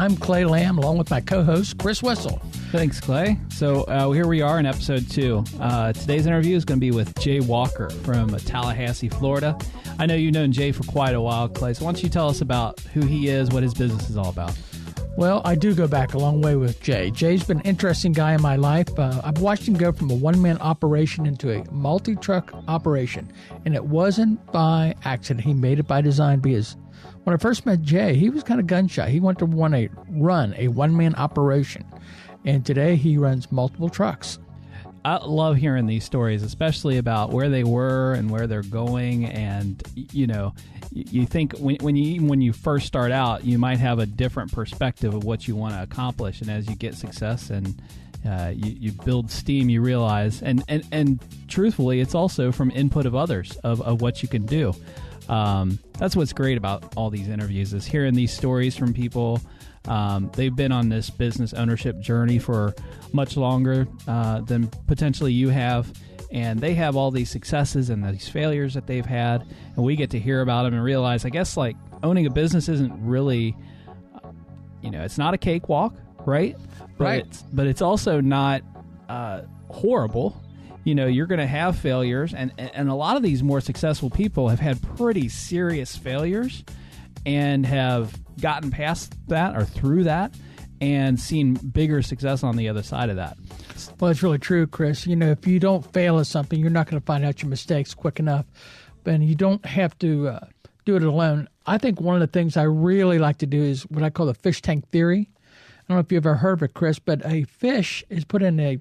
I'm Clay Lamb, along with my co-host, Chris Wessel. Thanks, Clay. So here we are in episode 2. Today's interview is going to be with Jay Walker from Tallahassee, Florida. I know you've known Jay for quite a while, Clay, so why don't you tell us about who he is, what his business is all about? Well, I do go back a long way with Jay. Jay's been an interesting guy in my life. I've watched him go from a one-man operation into a multi-truck operation, and it wasn't by accident. He made it by design because when I first met Jay, he was kind of gun-shy. He wanted to run a one-man operation, and today he runs multiple trucks. I love hearing these stories, especially about where they were and where they're going. And, you know, you think when you first start out, you might have a different perspective of what you want to accomplish. And as you get success and you build steam, you realize, and truthfully, it's also from input of others of what you can do. That's what's great about all these interviews, is hearing these stories from people. They've been on this business ownership journey for much longer than potentially you have, and they have all these successes and these failures that they've had, and we get to hear about them and realize, I guess, like, owning a business isn't really, it's not a cakewalk, right? Right. But it's also not horrible. You're going to have failures, and a lot of these more successful people have had pretty serious failures and have gotten past that or through that and seen bigger success on the other side of that. Well, it's really true, Chris. If you don't fail at something, you're not going to find out your mistakes quick enough. And you don't have to do it alone. I think one of the things I really like to do is what I call the fish tank theory. I don't know if you've ever heard of it, Chris, but a fish is put in a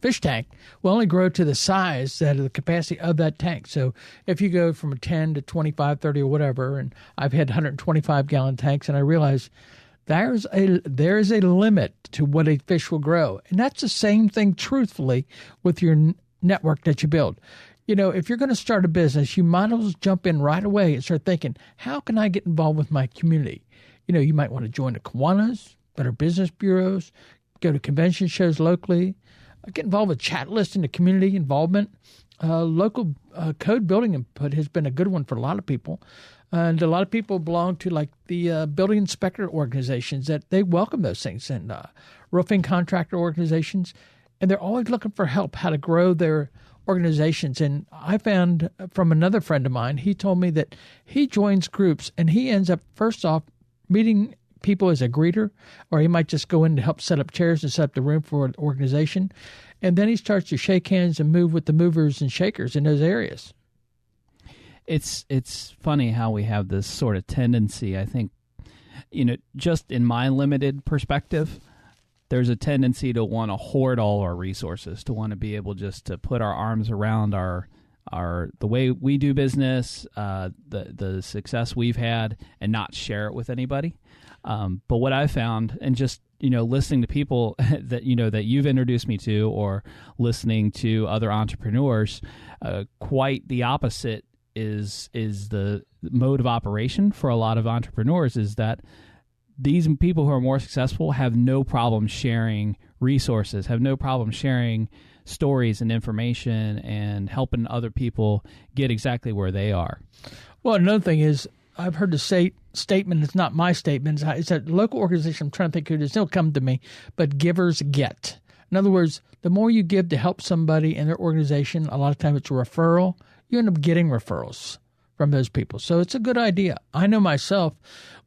fish tank will only grow to the size that of the capacity of that tank. So if you go from a 10 to 25, 30 or whatever, and I've had 125-gallon tanks, and I realize there is a limit to what a fish will grow. And that's the same thing, truthfully, with your network that you build. If you're going to start a business, you might as well jump in right away and start thinking, how can I get involved with my community? You might want to join the Kiwanis, Better Business Bureaus, go to convention shows locally, get involved with chat lists in the community involvement. Local code building input has been a good one for a lot of people. And a lot of people belong to like the building inspector organizations that they welcome those things, and roofing contractor organizations. And they're always looking for help, how to grow their organizations. And I found from another friend of mine, he told me that he joins groups and he ends up first off meeting people as a greeter, or he might just go in to help set up chairs and set up the room for an organization. And then he starts to shake hands and move with the movers and shakers in those areas. It's funny how we have this sort of tendency, I think, just in my limited perspective, there's a tendency to want to hoard all our resources, to want to be able just to put our arms around the way we do business, the success we've had, and not share it with anybody. But what I found, and just listening to people that that you've introduced me to, or listening to other entrepreneurs, quite the opposite is the mode of operation for a lot of entrepreneurs. Is that these people who are more successful have no problem sharing resources, have no problem sharing stories and information, and helping other people get exactly where they are. Well, another thing is, I've heard the statement, it's not my statement, it's a local organization, I'm trying to think who it is, it'll come to me, but givers get. In other words, the more you give to help somebody in their organization, a lot of times it's a referral, you end up getting referrals from those people. So it's a good idea. I know myself,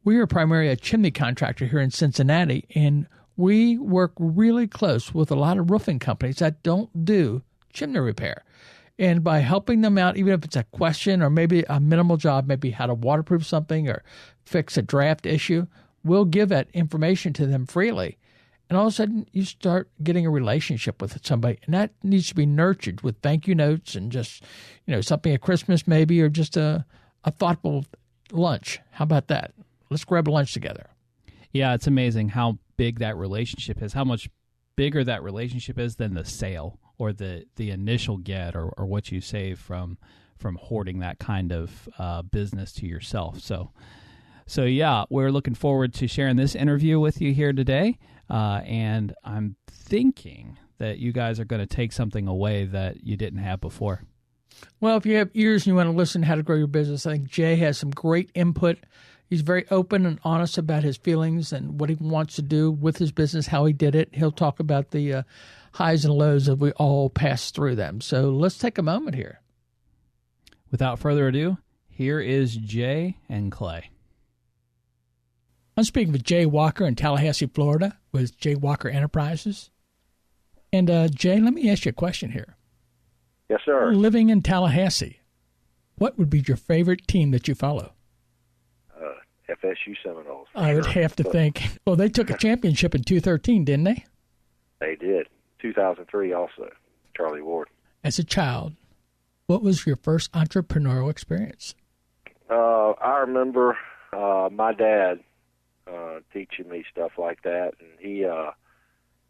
we are primarily a chimney contractor here in Cincinnati, and we work really close with a lot of roofing companies that don't do chimney repair. And by helping them out, even if it's a question or maybe a minimal job, maybe how to waterproof something or fix a draft issue, we'll give that information to them freely. And all of a sudden, you start getting a relationship with somebody. And that needs to be nurtured with thank you notes and just, something at Christmas maybe, or just a thoughtful lunch. How about that? Let's grab a lunch together. Yeah, it's amazing how big that relationship is, how much bigger that relationship is than the sale or the initial get or what you save from hoarding that kind of business to yourself. So yeah, we're looking forward to sharing this interview with you here today. And I'm thinking that you guys are going to take something away that you didn't have before. Well, if you have ears and you want to listen to how to grow your business, I think Jay has some great input. He's very open and honest about his feelings and what he wants to do with his business, how he did it. He'll talk about the highs and lows that we all pass through them. So let's take a moment here. Without further ado, here is Jay and Clay. I'm speaking with Jay Walker in Tallahassee, Florida, with Jay Walker Enterprises. And Jay, let me ask you a question here. Yes, sir. Living in Tallahassee, what would be your favorite team that you follow? FSU Seminoles. I would have to think. Well, they took a championship in 2013, didn't they? They did. 2003 also. Charlie Ward. As a child, what was your first entrepreneurial experience? I remember my dad teaching me stuff like that, and he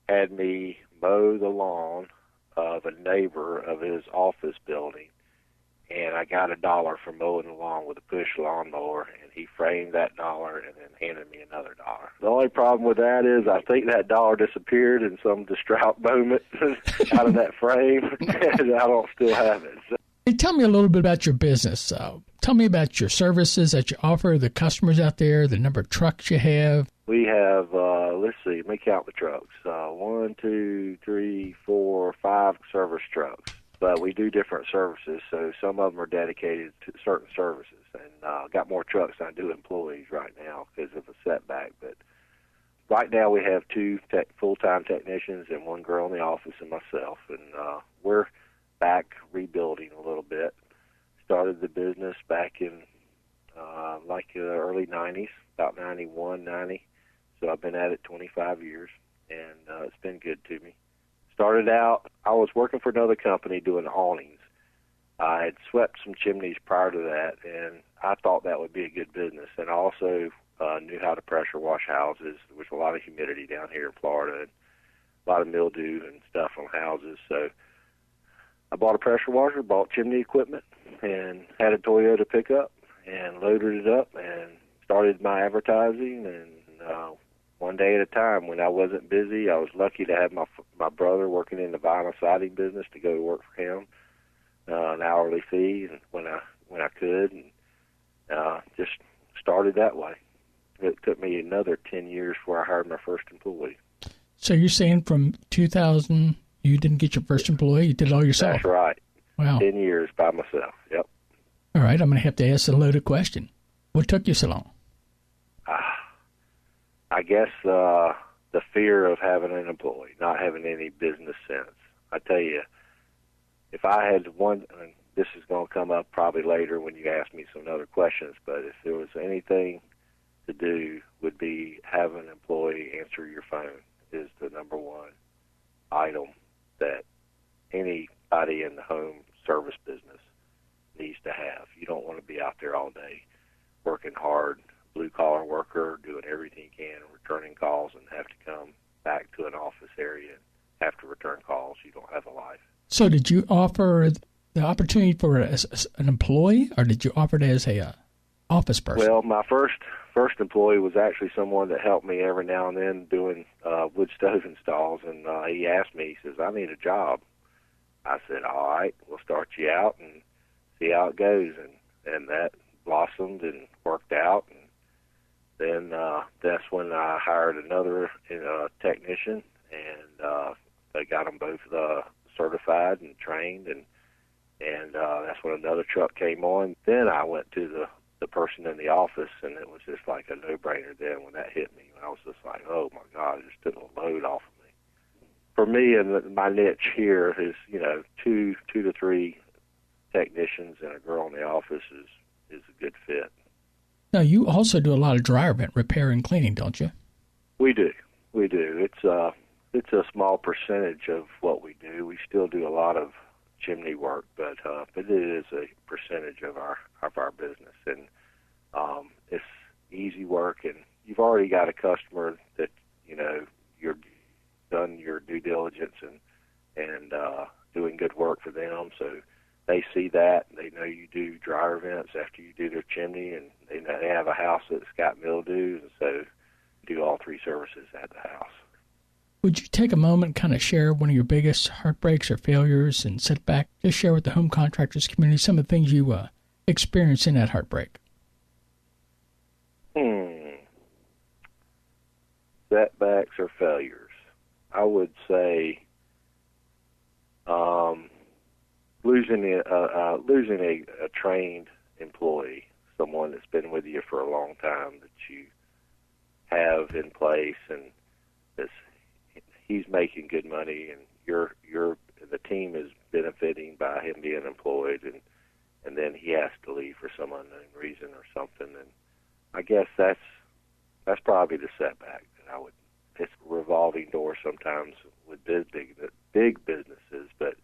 had me mow the lawn of a neighbor of his office building. And I got $1 for mowing the lawn with a push lawnmower, and he framed that $1 and then handed me another $1. The only problem with that is I think that $1 disappeared in some distraught moment out of that frame, and I don't still have it. So. Hey, tell me a little bit about your business. Tell me about your services that you offer the customers out there, the number of trucks you have. We have, let's see, let me count the trucks. 1, 2, 3, 4, 5 service trucks. But we do different services, so some of them are dedicated to certain services. And got more trucks than I do employees right now because of a setback. But right now we have 2 full-time technicians and 1 girl in the office and myself. And we're back rebuilding a little bit. Started the business back in the early 90s, about 91, 90. So I've been at it 25 years, and it's been good to me. Started out, I was working for another company doing awnings. I had swept some chimneys prior to that, and I thought that would be a good business. And I also knew how to pressure wash houses. There was a lot of humidity down here in Florida, and a lot of mildew and stuff on houses. So I bought a pressure washer, bought chimney equipment, and had a Toyota pickup, and loaded it up, and started my advertising, and one day at a time. When I wasn't busy, I was lucky to have my brother working in the vinyl siding business to go to work for him, an hourly fee, and when I could, and just started that way. It took me another 10 years before I hired my first employee. So you're saying from 2000, you didn't get your first employee, you did it all yourself? That's right. Wow. 10 years by myself, yep. All right, I'm going to have to ask a loaded question. What took you so long? I guess the fear of having an employee, not having any business sense. I tell you, if I had one, and this is going to come up probably later when you ask me some other questions, but if there was anything to do, would be have an employee answer your phone is the number one item that anybody in the home service business needs to have. You don't want to be out there all day working hard, blue-collar worker, doing everything you can, returning calls, and have to come back to an office area and have to return calls. You don't have a life. So did you offer the opportunity for an employee, or did you offer it as a office person? Well, my first employee was actually someone that helped me every now and then doing wood stove installs, and he asked me, he says, I need a job. I said, all right, we'll start you out and see how it goes, and that blossomed and worked out, and then that's when I hired another technician, and they got them both certified and trained, and that's when another truck came on. Then I went to the person in the office, and it was just like a no-brainer then when that hit me. I was just like, oh, my God, it just took a load off of me. For me, and my niche here is, 2 to 3 technicians and a girl in the office is a good fit. Now, you also do a lot of dryer vent repair and cleaning, don't you? We do. It's a small percentage of what we do. We still do a lot of chimney work, but it is a percentage of our business, and it's easy work. And you've already got a customer that you're done your due diligence and doing good work for them, so they see that. They know you do dryer vents after you do their chimney, and they know they have a house that's got mildew, and so do all 3 services at the house. Would you take a moment and kind of share one of your biggest heartbreaks or failures and setback? Just share with the home contractors community some of the things you experienced in that heartbreak. Setbacks or failures. I would say losing a trained employee, someone that's been with you for a long time that you have in place, and he's making good money, and the team is benefiting by him being employed, and then he has to leave for some unknown reason or something. And I guess that's probably the setback that I would. It's a revolving door sometimes with big businesses, but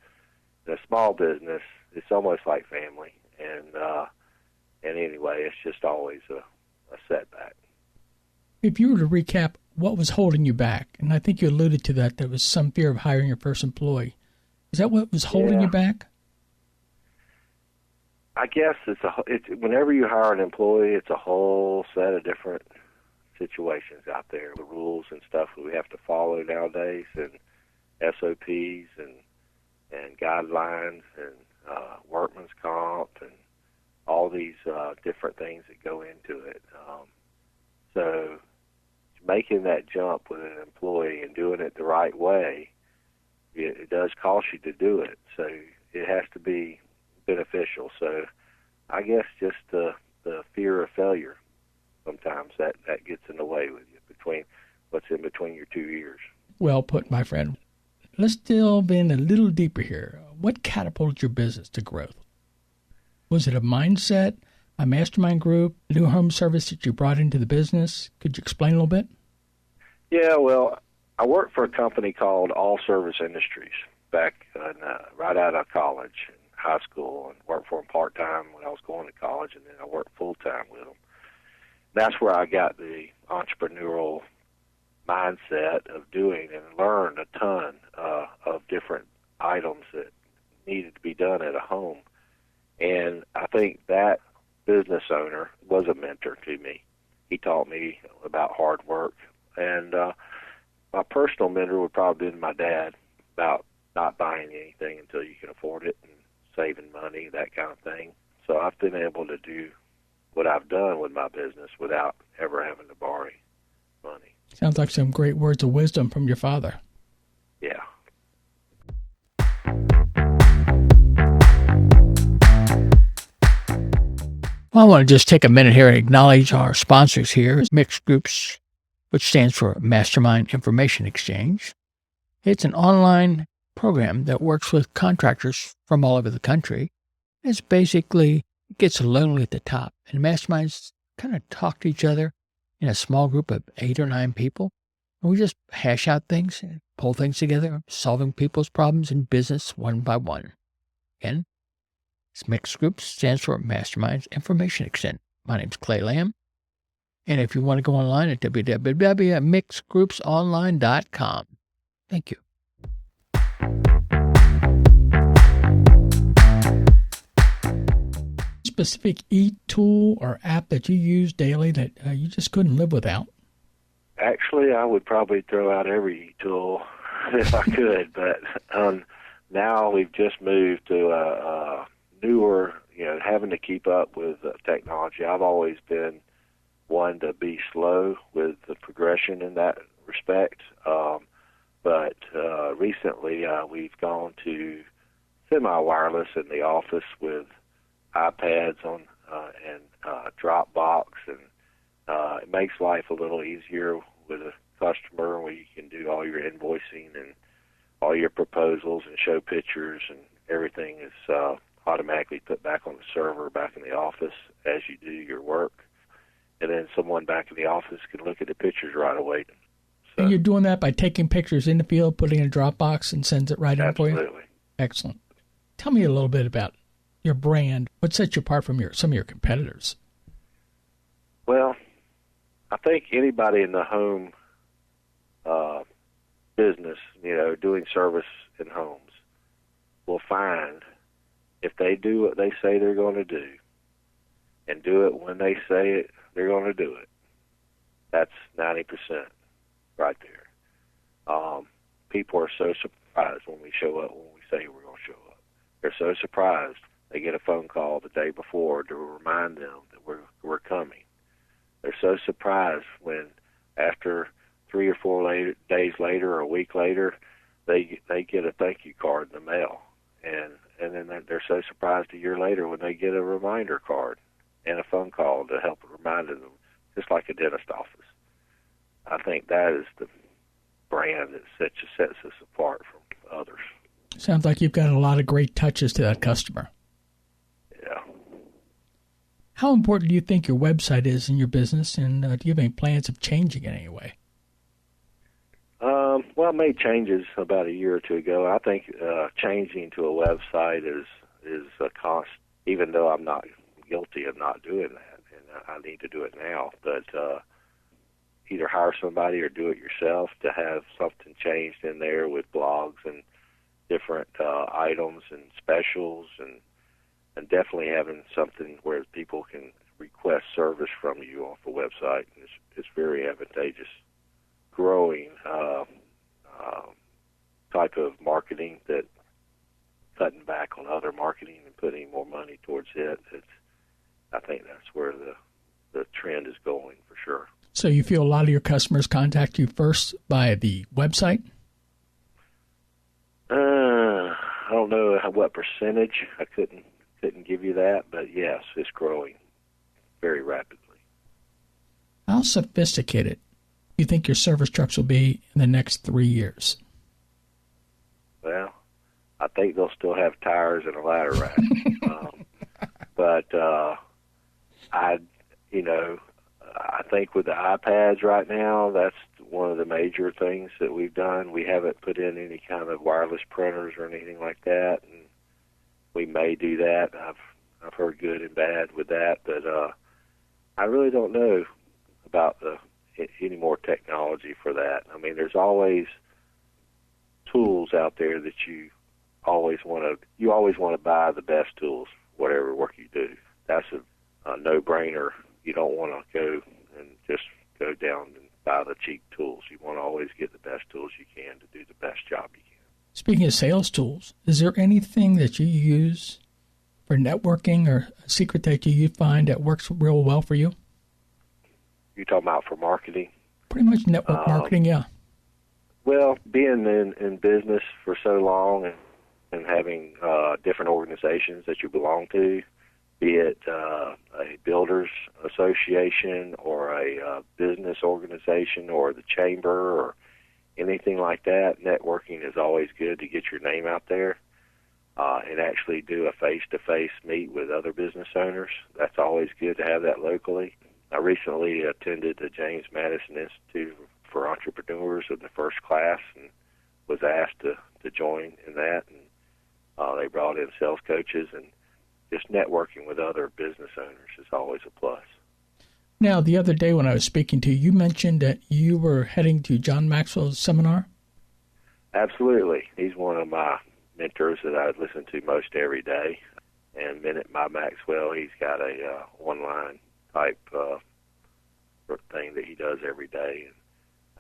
in a small business, it's almost like family. And anyway, it's just always a setback. If you were to recap what was holding you back, and I think you alluded to that, there was some fear of hiring your first employee. Is that what was holding you back? I guess it's whenever you hire an employee, it's a whole set of different situations out there, the rules and stuff that we have to follow nowadays, and SOPs and guidelines and workman's comp and all these different things that go into it. So making that jump with an employee and doing it the right way, it does cost you to do it. So it has to be beneficial. So I guess just the fear of failure, sometimes that gets in the way with you, between what's in between your two ears. Well put, my friend. Let's delve in a little deeper here. What catapulted your business to growth? Was it a mindset, a mastermind group, a new home service that you brought into the business? Could you explain a little bit? Yeah, well, I worked for a company called All Service Industries back right out of college and high school, and worked for them part-time when I was going to college, and then I worked full-time with them. That's where I got the entrepreneurial mindset of doing and learned a ton of different items that needed to be done at a home. And I think that business owner was a mentor to me. He taught me about hard work. And my personal mentor would probably be my dad, about not buying anything until you can afford it and saving money, that kind of thing. So I've been able to do what I've done with my business without ever having to borrow money. Sounds like some great words of wisdom from your father. Yeah. Well, I want to just take a minute here and acknowledge our sponsors here, Mixed Groups, which stands for Mastermind Information Exchange. It's an online program that works with contractors from all over the country. It's basically, it gets lonely at the top, and masterminds kind of talk to each other in a small group of 8 or 9 people. And we just hash out things and pull things together, solving people's problems in business one by one. Again, Mixed Groups stands for Masterminds Information Exchange. My name's Clay Lamb. And if you want to go online at www.mixedgroupsonline.com. Thank you. Specific e-tool or app that you use daily that you just couldn't live without? Actually, I would probably throw out every e-tool if I could, but now we've just moved to a newer, having to keep up with technology. I've always been one to be slow with the progression in that respect, but recently we've gone to semi-wireless in the office with iPads on and Dropbox, and it makes life a little easier with a customer, where you can do all your invoicing and all your proposals and show pictures, and everything is automatically put back on the server back in the office as you do your work. And then someone back in the office can look at the pictures right away. So, and you're doing that by taking pictures in the field, putting it in a Dropbox, and sends it right in for you? Absolutely. Excellent. Tell me a little bit about your brand. What sets you apart from some of your competitors? Well, I think anybody in the home business, doing service in homes, will find if they do what they say they're going to do and do it when they say it, they're going to do it. That's 90% right there. People are so surprised when we show up, when we say we're going to show up. They're so surprised. They get a phone call the day before to remind them that we're coming. They're so surprised when, after 3 or 4 days later or a week later, they get a thank you card in the mail, and then they're so surprised a year later when they get a reminder card and a phone call to help remind them, just like a dentist office. I think that is the brand that sets us apart from others. Sounds like you've got a lot of great touches to that customer. Yeah. How important do you think your website is in your business, and do you have any plans of changing it in any way? Well, I made changes about a year or two ago. I think changing to a website is a cost, even though I'm not guilty of not doing that, and I need to do it now. But either hire somebody or do it yourself to have something changed in there with blogs and different items and specials, and definitely having something where people can request service from you off the website is very advantageous. Growing type of marketing, that cutting back on other marketing and putting more money towards it. I think that's where the trend is going for sure. So you feel a lot of your customers contact you first by the website? I don't know what percentage. I couldn't give you that, but yes, it's growing very rapidly. How sophisticated do you think your service trucks will be in the next 3 years? Well, I think they'll still have tires and a ladder rack. But I think with the iPads right now, that's one of the major things that we've done. We haven't put in any kind of wireless printers or anything like that, and we may do that. I've heard good and bad with that, but I really don't know about any more technology for that. I mean, there's always tools out there that you always want to buy the best tools, whatever work you do. That's a no-brainer. You don't want to go and just go down and buy the cheap tools. You want to always get the best tools you can to do the best job you can. Speaking of sales tools, is there anything that you use for networking or a secret that you find that works real well for you? You're talking about for marketing? Pretty much network marketing, yeah. Well, being in business for so long and having different organizations that you belong to, be it a builders association or a business organization or the chamber or anything like that, networking is always good to get your name out there and actually do a face-to-face meet with other business owners. That's always good to have that locally. I recently attended the James Madison Institute for Entrepreneurs of the first class and was asked to join in that. And they brought in sales coaches, and just networking with other business owners is always a plus. Now, the other day when I was speaking to you, you mentioned that you were heading to John Maxwell's seminar? Absolutely. He's one of my mentors that I listen to most every day. And Minute by Maxwell, he's got a online type thing that he does every day.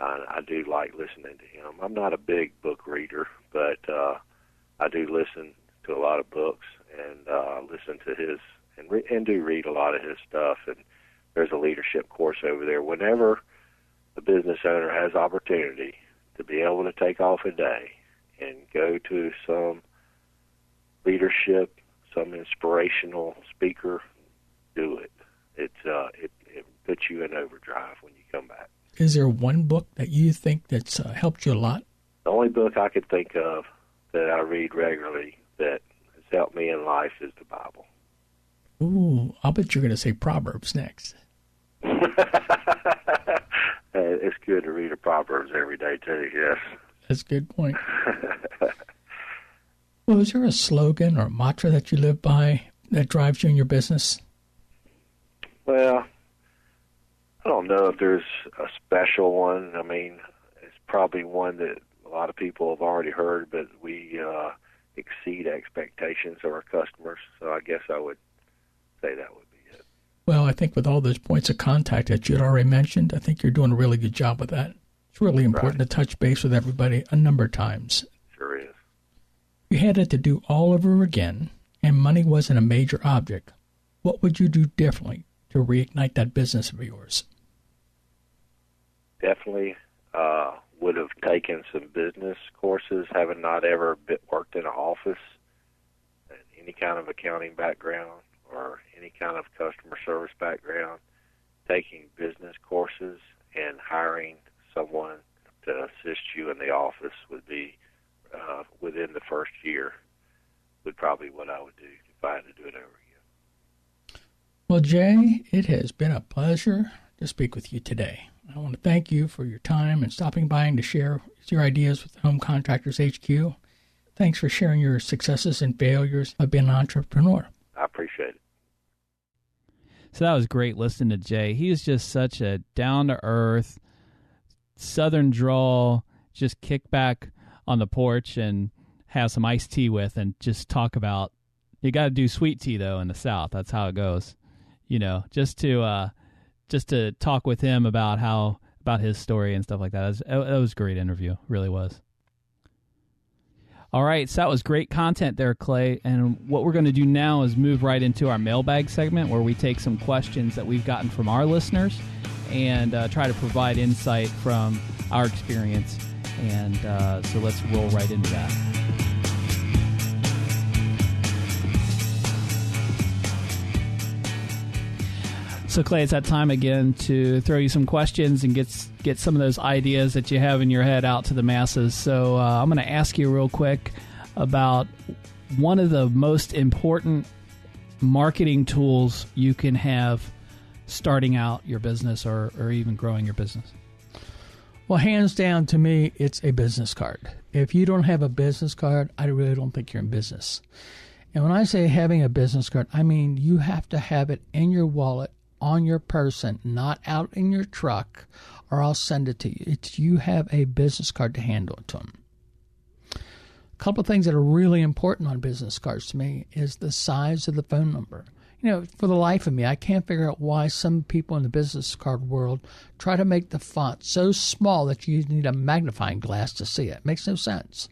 And I do like listening to him. I'm not a big book reader, but I do listen to a lot of books and listen to his and do read a lot of his stuff. And there's a leadership course over there. Whenever the business owner has opportunity to be able to take off a day and go to some leadership, some inspirational speaker, do it. It puts you in overdrive when you come back. Is there one book that you think that's helped you a lot? The only book I could think of that I read regularly that has helped me in life is the Bible. Ooh, I'll bet you're going to say Proverbs next. It's good to read a Proverbs every day, too, yes. That's a good point. Well, is there a slogan or a mantra that you live by that drives you in your business? Well, I don't know if there's a special one. I mean, it's probably one that a lot of people have already heard, but we exceed expectations of our customers. So I guess I would say that would be it. Well, I think with all those points of contact that you had already mentioned, I think you're doing a really good job with that. It's really important to touch base with everybody a number of times. Sure is. You had it to do all over again, and money wasn't a major object. What would you do differently to reignite that business of yours? Definitely would have taken some business courses, having not ever worked in an office, any kind of accounting background or any kind of customer service background, taking business courses and hiring someone to assist you in the office would be within the first year would probably what I would do if I had to do it over again. Well, Jay, it has been a pleasure to speak with you today. I want to thank you for your time and stopping by and to share your ideas with Home Contractors HQ. Thanks for sharing your successes and failures of being an entrepreneur. I appreciate it. So that was great listening to Jay. He is just such a down-to-earth, southern drawl, just kick back on the porch and have some iced tea with and just talk about, you got to do sweet tea, though, in the South. That's how it goes. You know, just to talk with him about his story and stuff like that. That was a great interview. Really was. All right, so that was great content there, Clay. And what we're going to do now is move right into our mailbag segment where we take some questions that we've gotten from our listeners and try to provide insight from our experience. And so let's roll right into that. So, Clay, it's that time again to throw you some questions and get some of those ideas that you have in your head out to the masses. So I'm going to ask you real quick about one of the most important marketing tools you can have starting out your business or even growing your business. Well, hands down, to me, it's a business card. If you don't have a business card, I really don't think you're in business. And when I say having a business card, I mean you have to have it in your wallet, on your person, not out in your truck, or I'll send it to you. It's you have a business card to handle it to them. A couple of things that are really important on business cards to me is the size of the phone number. You know, for the life of me, I can't figure out why some people in the business card world try to make the font so small that you need a magnifying glass to see it. It makes no sense.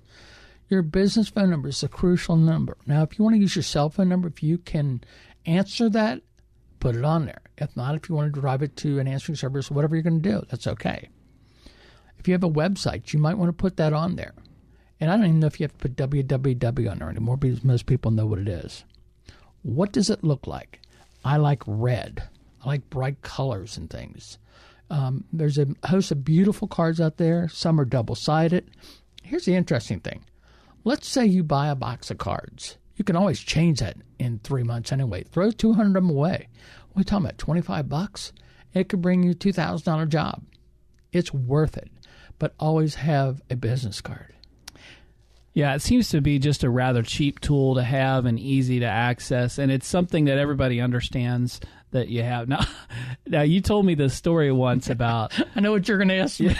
Your business phone number is a crucial number. Now, if you want to use your cell phone number, if you can answer that, put it on there. If not, if you want to drive it to an answering service, whatever you're going to do, that's okay. If you have a website, you might want to put that on there. And I don't even know if you have to put www on there anymore because most people know what it is. What does it look like? I like red. I like bright colors and things. There's a host of beautiful cards out there. Some are double-sided. Here's the interesting thing. Let's say you buy a box of cards. You can always change that in 3 months anyway. Throw 200 of them away. What are we talking about, $25? It could bring you a $2,000 job. It's worth it. But always have a business card. Yeah, it seems to be just a rather cheap tool to have and easy to access, and it's something that everybody understands that you have. Now you told me this story once about... I know what you're going to ask me.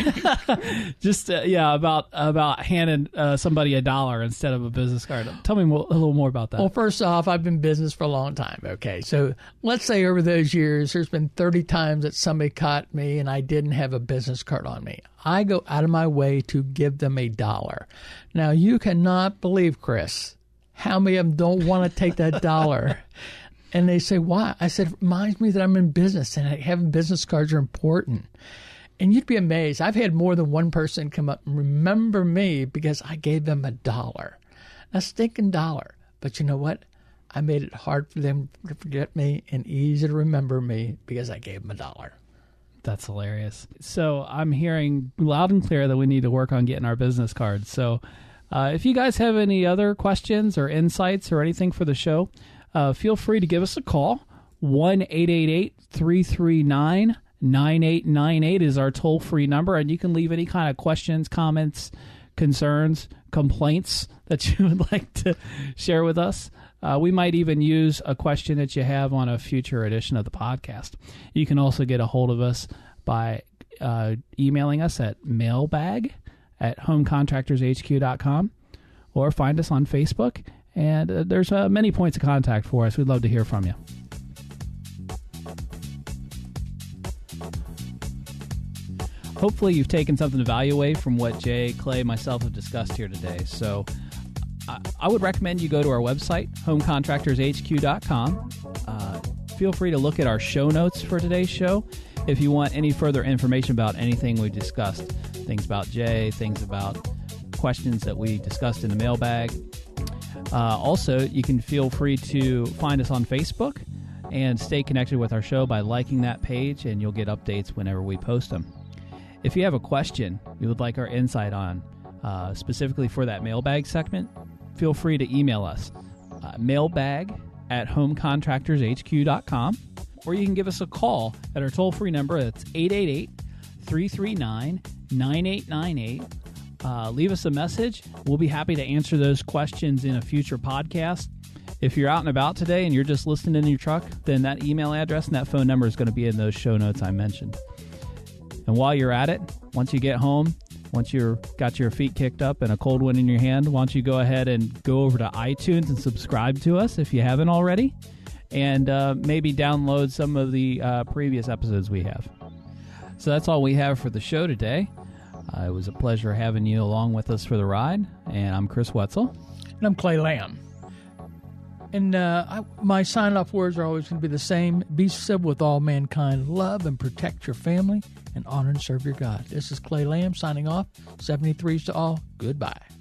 About handing somebody $1 instead of a business card. Tell me a little more about that. Well, first off, I've been in business for a long time, okay? So let's say over those years, there's been 30 times that somebody caught me and I didn't have a business card on me. I go out of my way to give them $1. Now, you cannot believe, Chris, how many of them don't want to take that $1. And they say, why? I said, it reminds me that I'm in business and having business cards are important. And you'd be amazed. I've had more than one person come up and remember me because I gave them $1. A stinking $1. But you know what? I made it hard for them to forget me and easy to remember me because I gave them $1. That's hilarious. So I'm hearing loud and clear that we need to work on getting our business cards. So if you guys have any other questions or insights or anything for the show, feel free to give us a call. 1-888-339-9898 is our toll-free number, and you can leave any kind of questions, comments, concerns, complaints that you would like to share with us. We might even use a question that you have on a future edition of the podcast. You can also get a hold of us by emailing us at mailbag@homecontractorshq.com or find us on Facebook. And there's many points of contact for us. We'd love to hear from you. Hopefully you've taken something to value away from what Jay, Clay, myself have discussed here today. So I would recommend you go to our website, homecontractorshq.com. Feel free to look at our show notes for today's show if you want any further information about anything we discussed. things about Jay, things about questions that we discussed in the mailbag. Also, you can feel free to find us on Facebook and stay connected with our show by liking that page, and you'll get updates whenever we post them. If you have a question you would like our insight on, specifically for that mailbag segment, feel free to email us, mailbag@homecontractorshq.com, or you can give us a call at our toll-free number. That's 888-339-9898. Leave us a message. We'll be happy to answer those questions in a future podcast. If you're out and about today and you're just listening in your truck, then that email address and that phone number is going to be in those show notes I mentioned. And while you're at it, once you get home, once you've got your feet kicked up and a cold one in your hand, why don't you go ahead and go over to iTunes and subscribe to us if you haven't already, and maybe download some of the previous episodes we have. So that's all we have for the show today. It was a pleasure having you along with us for the ride, and I'm Chris Wetzel. And I'm Clay Lamb. And my sign-off words are always going to be the same. Be civil with all mankind. Love and protect your family, and honor and serve your God. This is Clay Lamb signing off. 73s to all. Goodbye.